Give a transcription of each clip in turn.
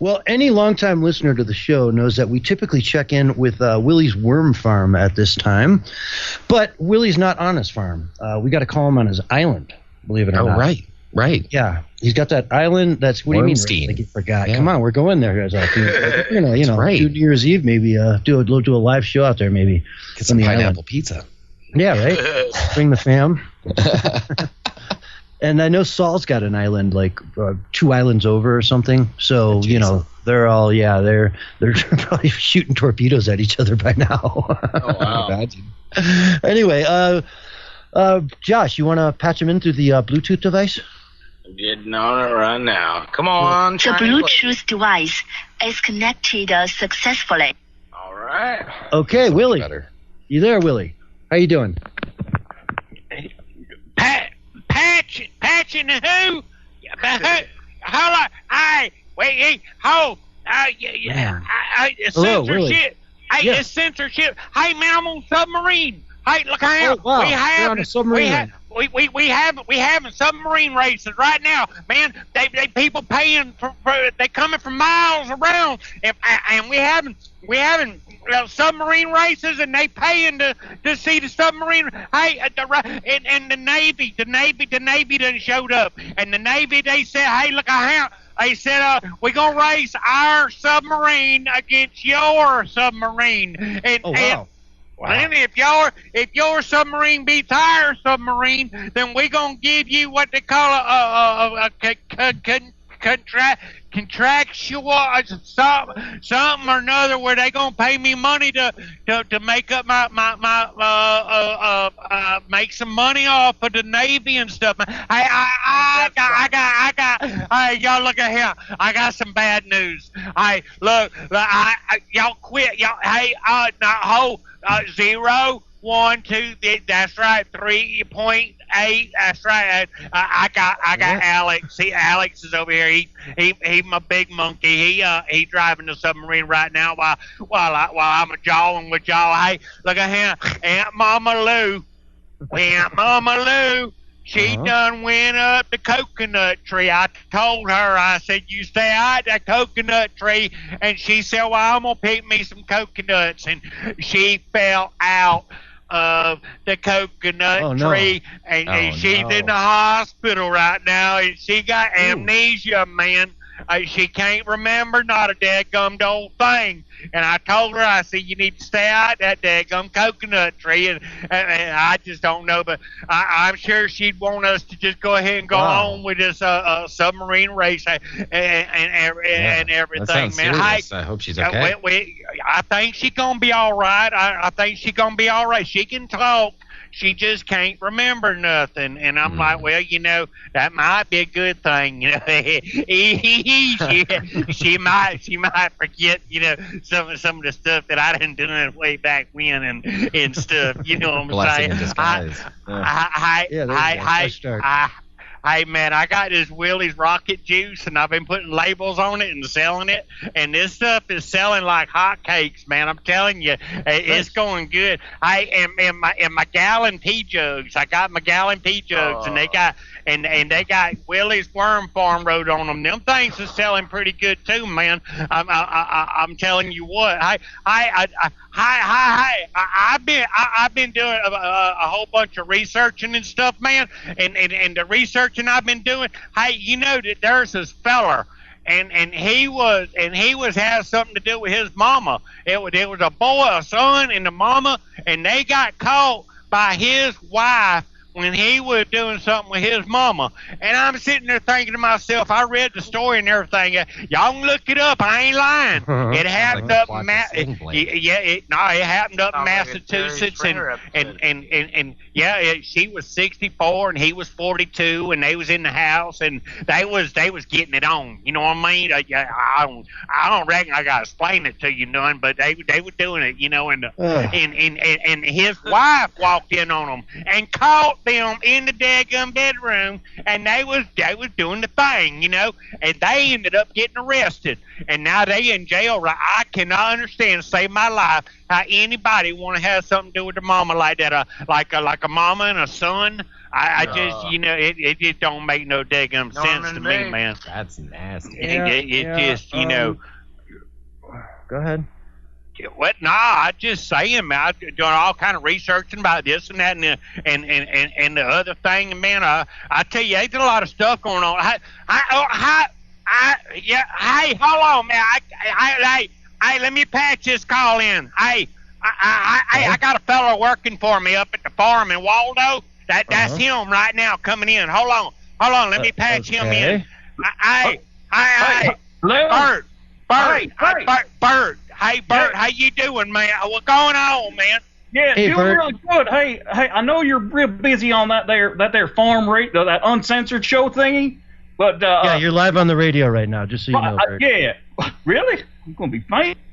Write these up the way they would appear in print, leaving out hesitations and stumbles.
Well, any longtime listener to the show knows that we typically check in with Willie's worm farm at this time, but Willie's not on his farm. We got to call him on his island, believe it or not. Oh, right. Yeah, he's got that island. That's what do you mean? Wormstein. Like you forgot. Yeah. Come on, we're going there, guys. We're gonna, right. do New Year's Eve, maybe do a live show out there, maybe. Get some pineapple pizza. Yeah, right. Bring the fam. And I know Saul's got an island, like 2 islands over or something. So they're all they're probably shooting torpedoes at each other by now. Oh wow! Imagine. Anyway, Josh, you want to patch him in through the Bluetooth device? Getting on it right now. Come on. The Bluetooth device is connected successfully. All right. Okay, Willie. You there, Willie? How you doing? Patching who? Hold on. Hello, Willie. Censorship. Hey, Yes. it's censorship. Hey, man, I'm on submarine. Hey, look out. Oh, wow. You're on a submarine. We having submarine races right now, man. They people paying for they coming from miles around, and we having submarine races, and they paying to see the submarine. Hey, and the Navy done showed up, and the Navy they said, hey, look out. They said, we're going to race our submarine against your submarine. And, oh, wow. And if your submarine beats our submarine, then we're going to give you what they call a contractual something or another, where they gonna pay me money to make up my make some money off of the Navy and stuff. I got y'all look at here. I got some bad news. Y'all quit. Y'all 0, 1, 2. That's right. 3.8. That's right. I got Alex. See, Alex is over here. He my big monkey. He driving the submarine right now while I'm jawing with y'all. Hey, look at him, Aunt Mama Lou. She done went up the coconut tree. I told her, I said, you stay out that coconut tree. And she said, well, I'm going to pick me some coconuts. And she fell out of the coconut tree. And she's in the hospital right now. And she got amnesia, man. She can't remember not a dadgum old thing. And I told her, I said, you need to stay out that dadgum coconut tree. And I just don't know, but I'm sure she'd want us to just go ahead and go on with this submarine race and everything, that man. Serious. I hope she's okay. I think she's going to be all right. I think she's going to be all right. She can talk. She just can't remember nothing. And I'm like, well, that might be a good thing. She might forget, some of the stuff that I done done way back when and stuff. You know what I'm Blessing saying? in disguise. Hey, man, I got this Willie's Rocket Juice, and I've been putting labels on it and selling it, and this stuff is selling like hotcakes, man. I'm telling you, it's going good. I am my gallon pea jugs. I got my gallon pea jugs, and they got Willie's Worm Farm wrote on them. Them things are selling pretty good too, man. I'm telling you what. I've been doing a whole bunch of researching and stuff, man, and the researching I've been doing. Hey, that there's this feller, and he was has something to do with his mama. It was a boy, a son, and the mama, and they got caught by his wife when he was doing something with his mama. And I'm sitting there thinking to myself, I read the story and everything. Y'all can look it up. I ain't lying. It happened up in Massachusetts, and she was 64 and he was 42, and they was in the house, and they was getting it on. You know what I mean? I don't reckon I gotta explain it to you none, but they were doing it, and his wife walked in on them and caught film in the daggum bedroom, and they was doing the thing, you know, and they ended up getting arrested, and now they in jail. Right? I cannot understand, save my life, how anybody want to have something to do with their mama like that, like a mama and a son. I just, you know, it just don't make no daggum sense to me, man. That's nasty. It just, you know. Go ahead. What? Nah, I just saying, man. I'm doing all kind of researching about this and that, and the other thing, and man, I tell you, there's a lot of stuff going on. Hey, hold on, man. Hey, let me patch this call in. Hey, I got a fellow working for me up at the farm in Waldo. That's him right now coming in. Hold on. Let me patch him in. Hey, Bert. Bert. Hey, Bert, how you doing, man? What's going on, man? Yeah, hey, doing Bert. really good. Hey, I know you're real busy on that there farm rate, that uncensored show thingy, but yeah, you're live on the radio right now, just so you know. Bert. Yeah, really? I'm gonna be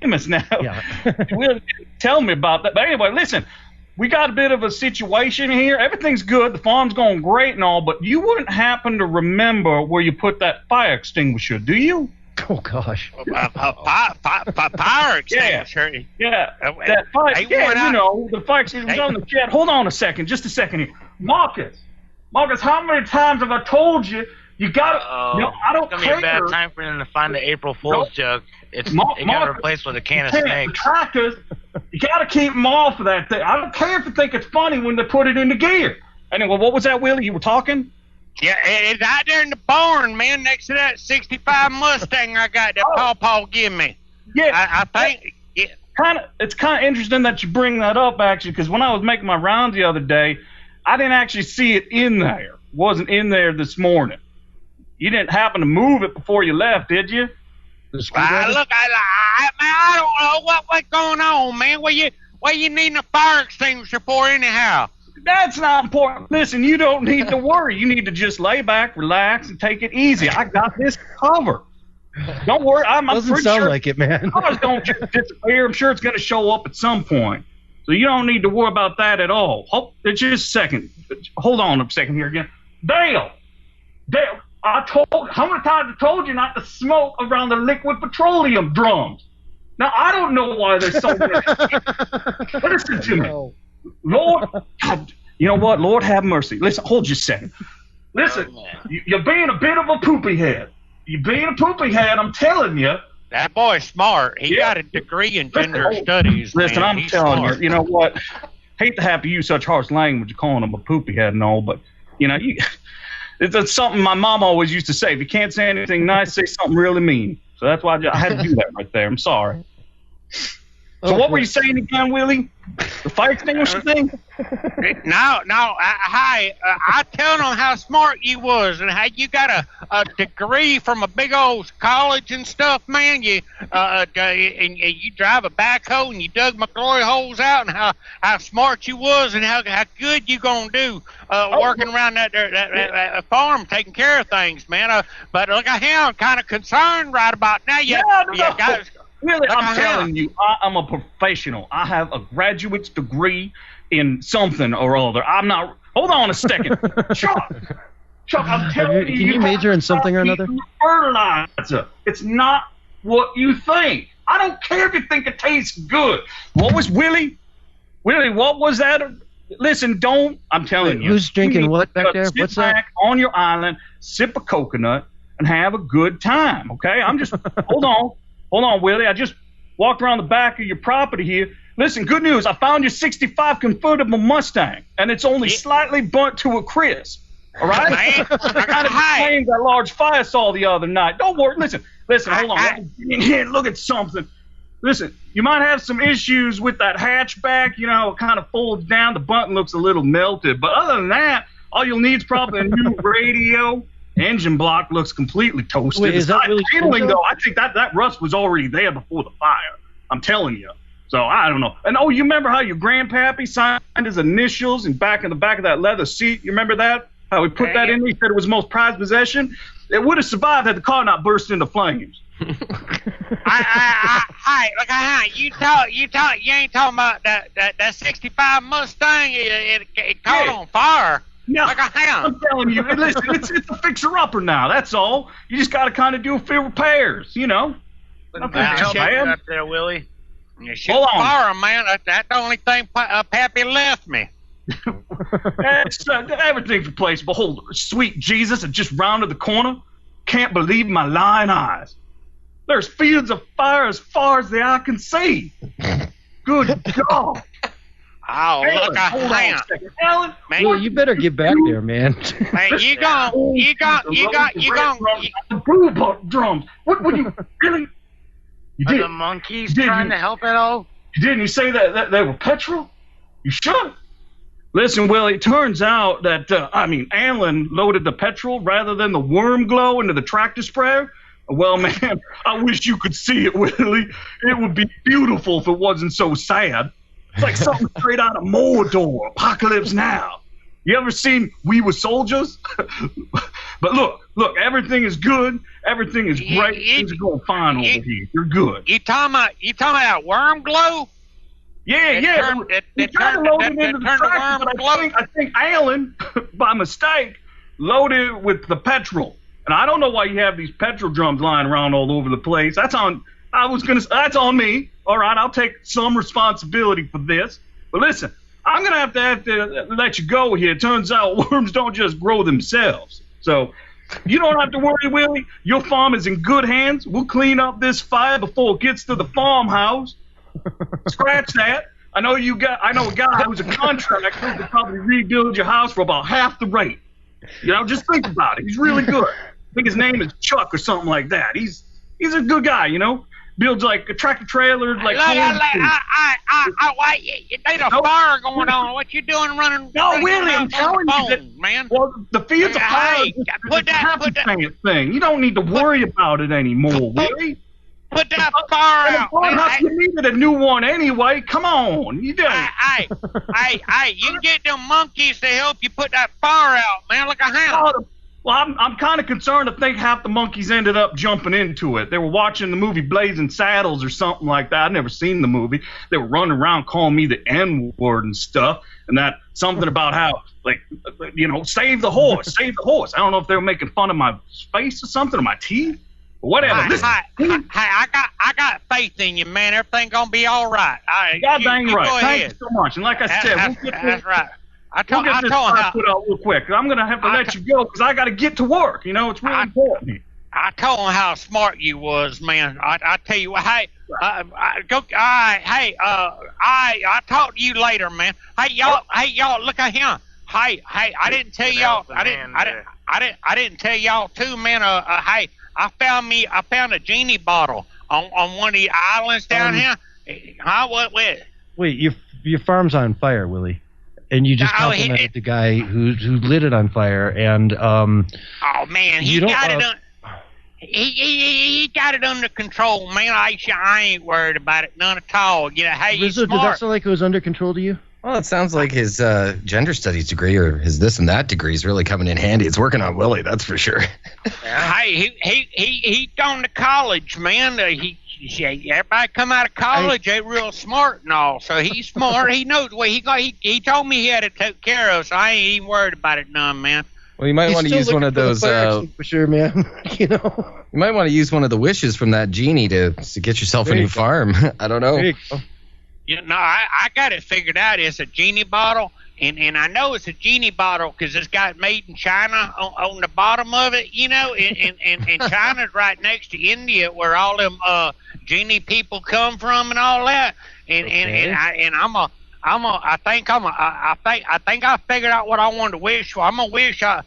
famous now. Yeah. Well, tell me about that. But anyway, listen, we got a bit of a situation here. Everything's good. The farm's going great and all, but you wouldn't happen to remember where you put that fire extinguisher, do you? Oh gosh. Fire extinguisher. Yeah. That fire. Yeah, you know, the fire extinguisher was on the shed. Hold on a second, just a second here. Marcus, how many times have I told you? You gotta. No, I don't care. It's gonna be a bad time for them to find the April Fool's joke. It got replaced with a can of snakes. Tractors, you gotta keep them off of that thing. I don't care if you think it's funny when they put it into gear. Anyway, what was that, Willie? You were talking? Yeah, it's out there in the barn, man, next to that 65 Mustang I got that Paw gave me. Yeah, I think. Yeah. It's kind of interesting that you bring that up, actually, because when I was making my rounds the other day, I didn't actually see it in there. It wasn't in there this morning. You didn't happen to move it before you left, did you? Look, I don't know what's going on, man. What you needing a fire extinguisher for anyhow? That's not important. Listen, you don't need to worry. You need to just lay back, relax, and take it easy. I got this covered. Don't worry. I'm Doesn't sound sure like it, man. Cars don't just disappear. I'm sure it's going to show up at some point. So you don't need to worry about that at all. It's just a second. Hold on a second here again. Dale, how many times I told you not to smoke around the liquid petroleum drums? Now, I don't know why they're so Listen to me. Lord, God, you know what? Lord have mercy. Listen, hold just a second. Listen, you're being a bit of a poopy head. You're being a poopy head, I'm telling you. That boy's smart. He got a degree in gender studies. Listen, man. I'm telling you, you know what? Hate to have to use such harsh language calling him a poopy head and all, but, you know, it's something my mom always used to say. If you can't say anything nice, say something really mean. So that's why I had to do that right there. I'm sorry. So what were you saying again, Willie? The fire extinguisher thing? No. I tell them how smart you was and how you got a degree from a big old college and stuff, man. You and you drive a backhoe and you dug McGlory holes out, and how smart you was and how good you gonna do working around that farm, taking care of things, man. But look, I'm kind of concerned right about now. Guys. Really, I'm telling you, I'm a professional. I have a graduate's degree in something or other. I'm not. Hold on a second. Chuck, I'm telling you. Can you major in something or another? Fertilizer. It's not what you think. I don't care if you think it tastes good. What was Willie? Willie, what was that? Listen, I'm telling you. Who's drinking what back there? What's that? Back on your island, sip a coconut, and have a good time, okay? I'm just, Hold on, Willie. I just walked around the back of your property here. Listen, good news. I found your 65 convertible Mustang, and it's only slightly burnt to a crisp. All right? I kind of claimed that large fire saw the other night. Don't worry. Listen, hold on. Let me get in here and look at something. Listen, you might have some issues with that hatchback. You know, it kind of folds down. The button looks a little melted. But other than that, all you'll need is probably a new radio. Engine block looks completely toasted. Wait, is that really handling, though? I think that rust was already there before the fire. I'm telling you. So I don't know. And you remember how your grandpappy signed his initials in the back of that leather seat? You remember that? How we put that in there? He said it was his most prized possession. It would have survived had the car not burst into flames. You ain't talking about that 65 Mustang. It caught on fire. No, like a hound. I'm telling you, listen, it's a fixer-upper now. That's all. You just got to kind of do a few repairs, you know. Nothing up there, Willie. You shoot fire, man. That's the only thing Pappy left me. Everything's replaceable. Hold, sweet Jesus, it just rounded the corner. Can't believe my lying eyes. There's fields of fire as far as the eye can see. Good God. Oh, Alan, look, a Alan, man, well, you better get back there, man. Hey, you got. The blue drums. What would you really? You Are did. the monkeys trying to help at all? You didn't. You say that they were petrol? You sure? Listen, Willie, it turns out that, Alan loaded the petrol rather than the worm glow into the tractor sprayer. Well, man, I wish you could see it, Willie. It would be beautiful if it wasn't so sad. It's like something straight out of Mordor, Apocalypse Now. You ever seen We Were Soldiers? But look, everything is good. Everything is great. Things are going fine over here. You're good. You talking about worm glow? Yeah. He tried to load it into the tractor, but I think Alan, by mistake, loaded it with the petrol. And I don't know why you have these petrol drums lying around all over the place. That's on me. All right, I'll take some responsibility for this. But listen, I'm gonna have to let you go here. It turns out worms don't just grow themselves. So you don't have to worry, Willie. Your farm is in good hands. We'll clean up this fire before it gets to the farmhouse. Scratch that. I know a guy who's a contractor who could probably rebuild your house for about half the rate. You know, just think about it. He's really good. I think his name is Chuck or something like that. He's a good guy, you know. Builds like a tractor trailer, like. There's a fire going on. What you doing running? No, really, I'm telling you that, man. Well, the fields of fire. Put that thing. You don't need to worry about it anymore, Willie. Put that fire out. You needed a new one anyway. Come on, you did. Hey, you can get them monkeys to help you put that fire out, man. Like a hound. Well, I'm kind of concerned. I think half the monkeys ended up jumping into it. They were watching the movie Blazing Saddles or something like that. I've never seen the movie. They were running around calling me the N-word and stuff, and that something about how, like, you know, save the horse, save the horse. I don't know if they were making fun of my face or something, or my teeth, or whatever. I got faith in you, man. Everything gonna be all right. God dang right. Thank you so much. And like I said, that's right. I told him put out real quick. I'm gonna have to let you go because I got to get to work. You know, it's really important. I told him how smart you was, man. I tell you what. Hey, I talk to you later, man. Hey y'all, look at him. Hey, I didn't tell y'all. I didn't tell y'all too, man. Hey, I found a genie bottle on one of the islands down here. Huh? What? Wait, your farm's on fire, Willie. And you just complimented the guy who lit it on fire, and oh man, he got it under control, man. I ain't worried about it none at all. You know, hey, Rizzo, did that sound like it was under control to you? Well, it sounds like his gender studies degree or his this and that degree is really coming in handy. It's working on Willie, that's for sure. Hey, he gone to college, man. Everybody come out of college, they real smart and all. So he's smart. He knows what he told me he had it taken care of. So I ain't even worried about it none, man. Well, you might want to use one of those. For sure, man. You know, you might want to use one of the wishes from that genie to get yourself a new farm. I don't know. You know, I got it figured out. It's a genie bottle, and I know it's a genie bottle because it's got made in China on the bottom of it. You know, and China's right next to India, where all them genie people come from and all that. I think I figured out what I wanted to wish for. I'm gonna wish that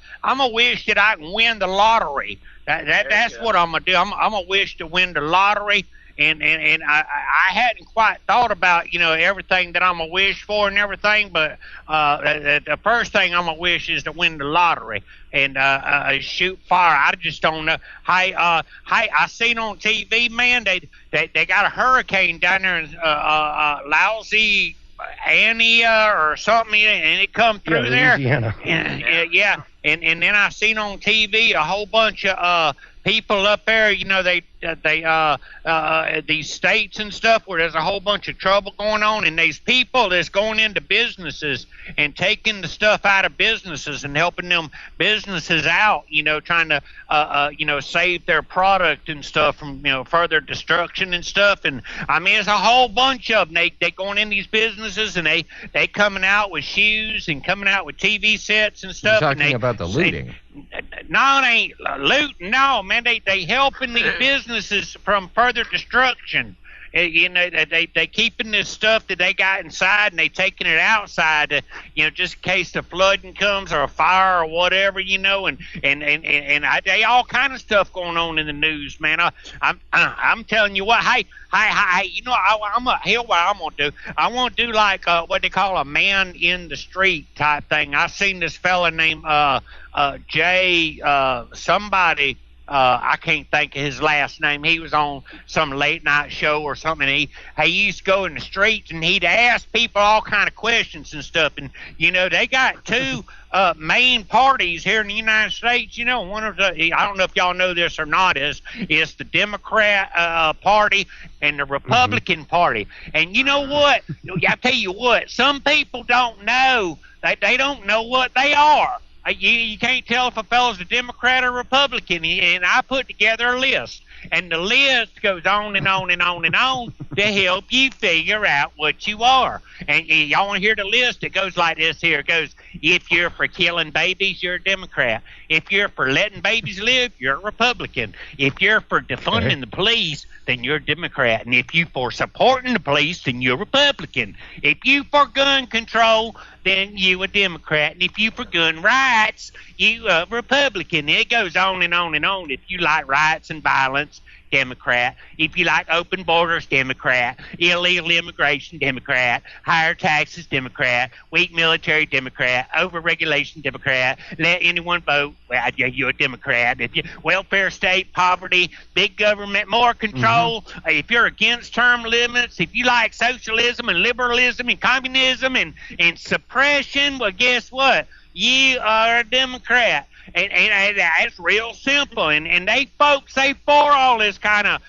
I can win the lottery. That's what I'm gonna do. I'm gonna wish to win the lottery. And I hadn't quite thought about, you know, everything that I'm gonna wish for and everything, but the first thing I'm gonna wish is to win the lottery and shoot fire. I just don't know. Hey, I seen on TV, man, they got a hurricane down there in Lousy Annie or something, and it come through there. And then I seen on TV a whole bunch of people up there. You know, they these states and stuff where there's a whole bunch of trouble going on, and there's people that's going into businesses and taking the stuff out of businesses and helping them businesses out, trying to save their product and stuff from further destruction and stuff. And I mean, it's a whole bunch of them. They going in these businesses and they coming out with shoes and coming out with TV sets and stuff. You're talking about the looting. No, they ain't looting. No, man, they helping these businesses from further destruction. They keeping this stuff that they got inside and they taking it outside, just in case the flooding comes or a fire or whatever, and they all kind of stuff going on in the news, man. I'm telling you what, hey, here's what I'm gonna do. I want to do like what they call a man in the street type thing. I seen this fella named Jay somebody. I can't think of his last name. He was on some late night show or something. He used to go in the streets and he'd ask people all kind of questions and stuff. And they got two main parties here in the United States. One of the, I don't know if y'all know this or not, is the Democrat Party and the Republican Party. And you know what? I tell you what, some people don't know. They don't know what they are. You can't tell if a fellow's a Democrat or Republican, and I put together a list, and the list goes on and on and on and on to help you figure out what you are. And y'all want to hear the list? It goes like this here. It goes, if you're for killing babies, you're a Democrat. If you're for letting babies live, you're a Republican. If you're for defunding the police, then you're a Democrat. And if you for supporting the police, then you're a Republican. If you for gun control, then you a Democrat. And if you for gun rights, you a Republican. It goes on and on and on. If you like rights and violence, Democrat. If you like open borders, Democrat. Illegal immigration, Democrat. Higher taxes, Democrat. Weak military, Democrat. Overregulation, Democrat. Let anyone vote, well, you're a Democrat. If you welfare state, poverty, big government, more control. If you're against term limits, if you like socialism and liberalism and communism and suppression, well, guess what? You are a Democrat. And it's real simple. And they folks, they for all this kind of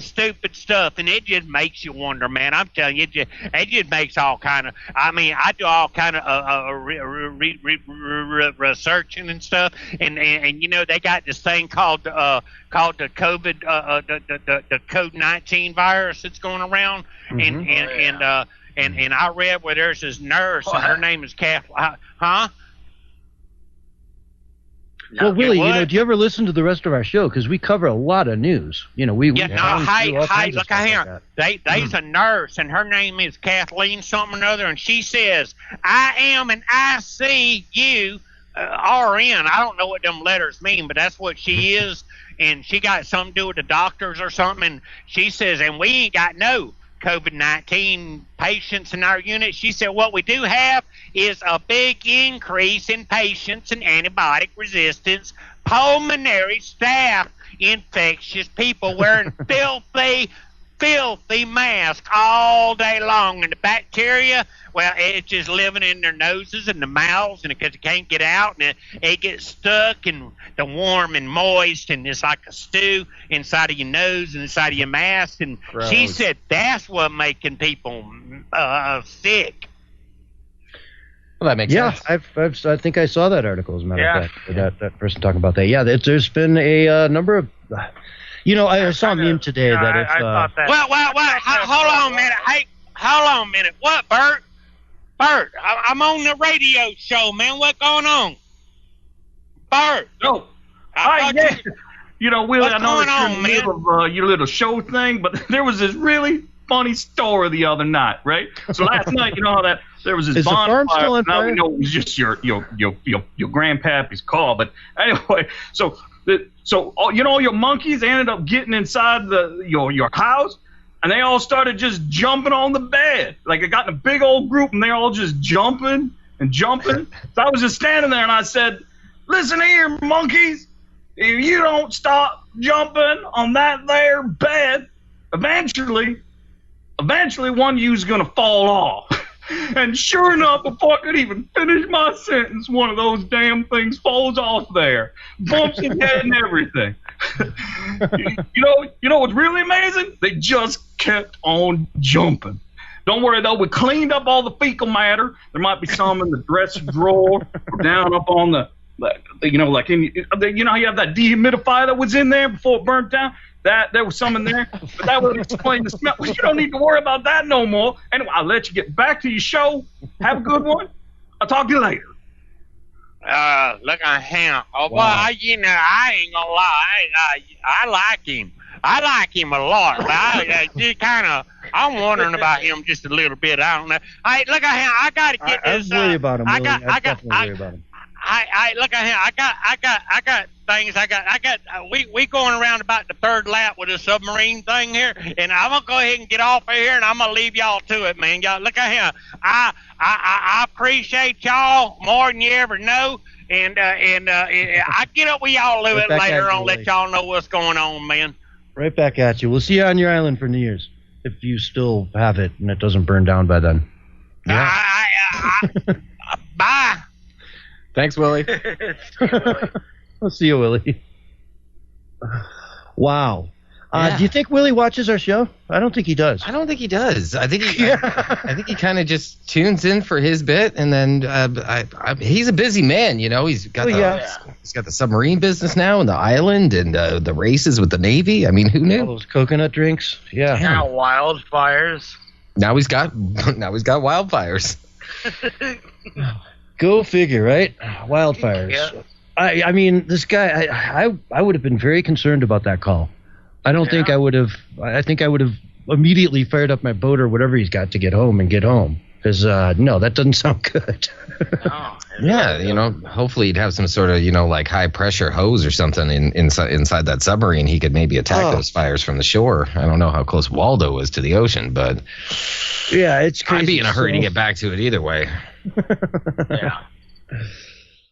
stupid stuff. And it just makes you wonder, man. I'm telling you, it just makes all kind of, I mean, I do all kind of researching and stuff. And they got this thing called the COVID, the COVID-19 virus that's going around. And I read where there's this nurse, and her name is Kathleen. Huh? Well, Willie, do you ever listen to the rest of our show? Because we cover a lot of news. Hey, look at here. They's a nurse, and her name is Kathleen something or other, and she says, I am an ICU RN. I don't know what them letters mean, but that's what she is, and she got something to do with the doctors or something, and she says, and we ain't got no COVID-19 patients in our unit. She said what we do have is a big increase in patients and antibiotic resistance, pulmonary staph infectious people wearing filthy masks all day long. And the bacteria, well, it's just living in their noses and the mouths, and because it can't get out, and it gets stuck in the warm and moist, and it's like a stew inside of your nose and inside of your mask. And gross. She said that's what making people sick. Well, that makes sense. I think I saw that article, as a matter of fact. That person talking about that. Yeah, there's been a number of. I saw a meme today that if. I thought that. Well, hold on a minute. Hey, hold on a minute. What, Bert? Bert, I'm on the radio show, man. What's going on? Bert. Oh, yeah. Willie, I know it's in the middle of your little show thing, but there was this really funny story the other night, right? So last night, you know how that there was this bonfire. Is the farm still on fire? Now we know it was just your grandpappy's call, but anyway, so all your monkeys ended up getting inside your house, and they all started just jumping on the bed. Like, they got in a big old group, and they're all just jumping and jumping. So I was just standing there, and I said, listen here, monkeys, if you don't stop jumping on that there bed, eventually one of you's going to fall off. And sure enough, before I could even finish my sentence, one of those damn things falls off there. Bumps his head and everything. You know what's really amazing? They just kept on jumping. Don't worry though, we cleaned up all the fecal matter. There might be some in the dresser drawer or down up on the, like in, how you have that dehumidifier that was in there before it burnt down. That there was some in there, but that would explain the smell. You don't need to worry about that no more. Anyway, I'll let you get back to your show. Have a good one. I'll talk to you later. Look at him. Oh, wow. Well, I ain't gonna lie. I like him. I like him a lot. But I'm wondering about him just a little bit. I don't know. Look at him. I gotta get this. I worry about him. I definitely worry about him. I look at him. I got things. We going around about the third lap with a submarine thing here, and I'm gonna go ahead and get off of here, and I'm gonna leave y'all to it, man. Y'all look at him. I appreciate y'all more than you ever know, and I get up with y'all a little bit later on, let y'all know what's going on, man. Right back at you. We'll see you on your island for New Year's if you still have it and it doesn't burn down by then. Yeah. Bye. Thanks, Willie. We'll see you, Willie. Wow. Do you think Willie watches our show? I don't think he does. I don't think he does. I think he kind of just tunes in for his bit, and then he's a busy man. He's got he's got the submarine business now, and the island, and the races with the Navy. I mean, who knew? All those coconut drinks. Yeah. Now wildfires. Now he's got wildfires. Go figure, right? Wildfires. Yeah. I mean, this guy. I would have been very concerned about that call. I don't think I would have. I think I would have immediately fired up my boat or whatever he's got to get home. Because no, that doesn't sound good. No, yeah, hopefully he'd have some sort of like high pressure hose or something inside that submarine. He could maybe attack those fires from the shore. I don't know how close Waldo is to the ocean, but yeah, it's crazy. I'd be in a hurry to get back to it either way. Yeah.